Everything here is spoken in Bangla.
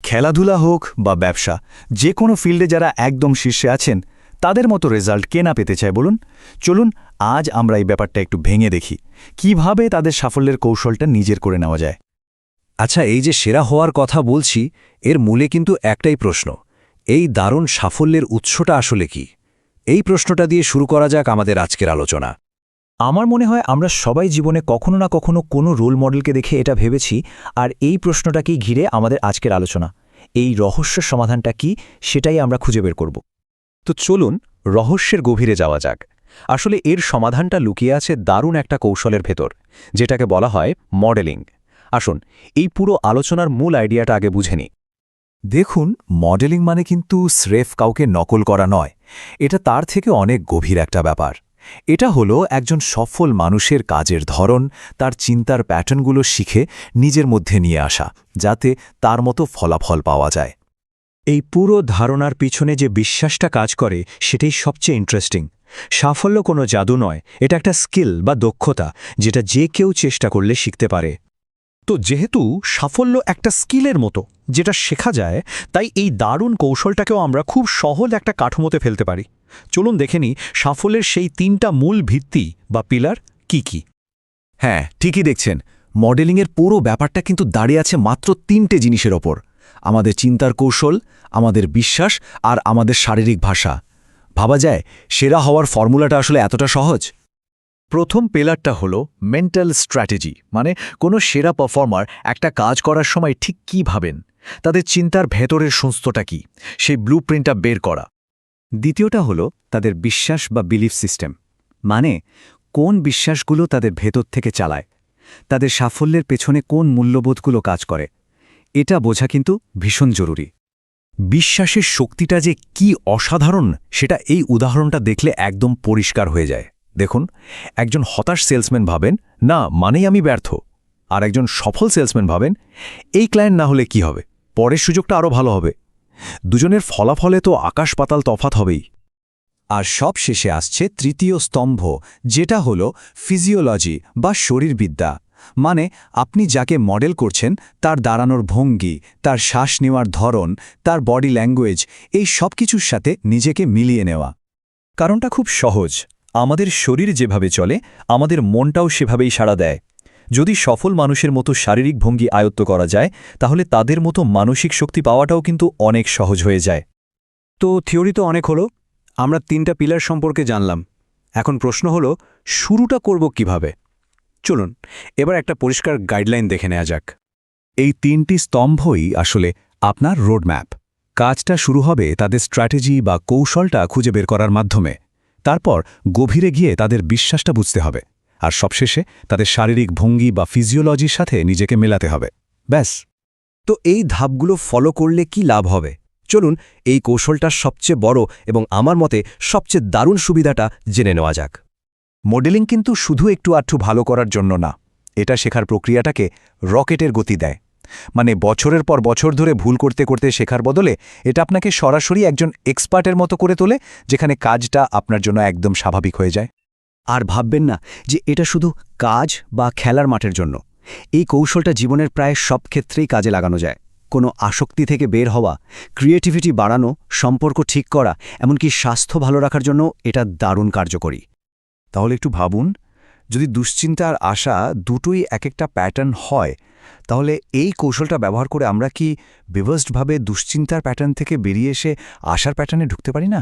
খেলাধুলা হোক বা ব্যবসা, যে কোনো ফিল্ডে যারা একদম শীর্ষে আছেন তাদের মতো রেজাল্ট কে না পেতে চায় বলুন। চলুন আজ আমরা এই ব্যাপারটা একটু ভেঙে দেখি, কিভাবে তাদের সাফল্যের কৌশলটা নিজের করে নেওয়া যায়। আচ্ছা, এই যে সেরা হওয়ার কথা বলছি, এর মূলে কিন্তু একটাই প্রশ্ন, এই দারুণ সাফল্যের উৎসটা আসলে কি? এই প্রশ্নটা দিয়ে শুরু করা যাক আমাদের আজকের আলোচনা। আমার মনে হয় আমরা সবাই জীবনে কখনো না কখনো কোনো রোল মডেলকে দেখে এটা ভেবেছি, আর এই প্রশ্নটাকেই ঘিরে আমাদের আজকের আলোচনা। এই রহস্যের সমাধানটা কি, সেটাই আমরা খুঁজে বের করব। তো চলুন রহস্যের গভীরে যাওয়া যাক। আসলে এর সমাধানটা লুকিয়ে আছে দারুণ একটা কৌশলের ভেতর, যেটাকে বলা হয় মডেলিং। আসুন এই পুরো আলোচনার মূল আইডিয়াটা আগে বুঝে নিই। দেখুন, মডেলিং মানে কিন্তু স্রেফ কাউকে নকল করা নয়, এটা তার থেকে অনেক গভীর একটা ব্যাপার। এটা হলো একজন সফল মানুষের কাজের ধরন, তার চিন্তার প্যাটার্নগুলো শিখে নিজের মধ্যে নিয়ে আসা, যাতে তার মতো ফলাফল পাওয়া যায়। এই পুরো ধারণার পিছনে যে বিশ্বাসটা কাজ করে সেটাই সবচেয়ে ইন্টারেস্টিং। সাফল্য কোনো জাদু নয়, এটা একটা স্কিল বা দক্ষতা, যেটা যে কেউ চেষ্টা করলে শিখতে পারে। তো যেহেতু সাফল্য একটা স্কিলের মতো যেটা শেখা যায়, তাই এই দারুণ কৌশলটাকেও আমরা খুব সহজ একটা কাঠামোতে ফেলতে পারি। চলুন দেখে নিই সাফল্যের সেই ৩টা মূল ভিত্তি বা পিলার কি কি। হ্যাঁ, ঠিকই দেখছেন, মডেলিংয়ের পুরো ব্যাপারটা কিন্তু দাঁড়িয়ে আছে মাত্র ৩টে জিনিসের ওপর: আমাদের চিন্তার কৌশল, আমাদের বিশ্বাস আর আমাদের শারীরিক ভাষা। ভাবা যায় সেরা হওয়ার ফর্মুলাটা আসলে এতটা সহজ? প্রথম পিলারটা হলো মেন্টাল স্ট্র্যাটেজি, মানে কোনো সেরা পারফর্মার একটা কাজ করার সময় ঠিক কী ভাবেন, তাদের চিন্তার ভেতরের সংস্থটা কী, সেই ব্লুপ্রিন্টটা বের করা। দ্বিতীয়টা হলো তাদের বিশ্বাস বা বিলিফ সিস্টেম, মানে কোন বিশ্বাসগুলো তাদের ভেতর থেকে চালায়, তাদের সাফল্যের পেছনে কোন মূল্যবোধগুলো কাজ করে। এটা বোঝা কিন্তু ভীষণ জরুরি। বিশ্বাসের শক্তিটা যে কি অসাধারণ, সেটা এই উদাহরণটা দেখলে একদম পরিষ্কার হয়ে যায়। দেখুন, একজন হতাশ সেলসম্যান ভাবেন, না মানেই আমি ব্যর্থ, আর একজন সফল সেলসম্যান ভাবেন, এই ক্লায়েন্ট না হলে কি হবে, পরের সুযোগটা আরও ভালো হবে। দুজনের ফলাফলে তো আকাশ পাতাল তফাৎ হবেই। আর সব শেষে আসছে তৃতীয় স্তম্ভ, যেটা হলো ফিজিওলজি বা শরীরবিদ্যা। মানে আপনি যাকে মডেল করছেন তার দাঁড়ানোর ভঙ্গি, তার শ্বাস নেওয়ার ধরন, তার বডি ল্যাঙ্গুয়েজ, এই সব কিছুর সাথে নিজেকে মিলিয়ে নেওয়া। কারণটা খুব সহজ, আমাদের শরীর যেভাবে চলে আমাদের মনটাও সেভাবেই সাড়া দেয়। যদি সফল মানুষের মতো শারীরিক ভঙ্গি আয়ত্ত করা যায়, তাহলে তাদের মতো মানসিক শক্তি পাওয়াটাও কিন্তু অনেক সহজ হয়ে যায়। তো থিওরি তো অনেক হলো, আমরা 3টা পিলার সম্পর্কে জানলাম। এখন প্রশ্ন হলো, শুরুটা করব কিভাবে? চলুন এবার একটা পরিষ্কার গাইডলাইন দেখে নেওয়া যাক। এই 3টি স্তম্ভই আসলে আপনার রোডম্যাপ। কাজটা শুরু হবে তাদের স্ট্র্যাটেজি বা কৌশলটা খুঁজে বের করার মাধ্যমে, তারপর গভীরে গিয়ে তাদের বিশ্বাসটা বুঝতে হবে, আর সবশেষে তাদের শারীরিক ভঙ্গি বা ফিজিওলজির সাথে নিজেকে মেলাতে হবে। ব্যাস। তো এই ধাপগুলো ফলো করলে কি লাভ হবে? চলুন এই কৌশলটার সবচেয়ে বড় এবং আমার মতে সবচেয়ে দারুণ সুবিধাটা জেনে নেওয়া যাক। মডেলিং কিন্তু শুধু একটু আধটু ভালো করার জন্য না, এটা শেখার প্রক্রিয়াটাকে রকেটের গতি দেয়। মানে বছরের পর বছর ধরে ভুল করতে করতে শেখার বদলে এটা আপনাকে সরাসরি একজন এক্সপার্টের মতো করে তোলে, যেখানে কাজটা আপনার জন্য একদম স্বাভাবিক হয়ে যায়। আর ভাববেন না যে এটা শুধু কাজ বা খেলার মাঠের জন্য। এই কৌশলটা জীবনের প্রায় সব ক্ষেত্রেই কাজে লাগানো যায়। কোনো আসক্তি থেকে বের হওয়া, ক্রিয়েটিভিটি বাড়ানো, সম্পর্ক ঠিক করা, এমনকি স্বাস্থ্য ভালো রাখার জন্য এটা দারুণ কার্যকরী। তাহলে একটু ভাবুন, যদি দুশ্চিন্তা আর আশা দুটোই এক একটা প্যাটার্ন হয়, তাহলে এই কৌশলটা ব্যবহার করে আমরা কি রিভার্সডভাবে দুশ্চিন্তার প্যাটার্ন থেকে বেরিয়ে এসে আশার প্যাটার্নে ঢুকতে পারি না?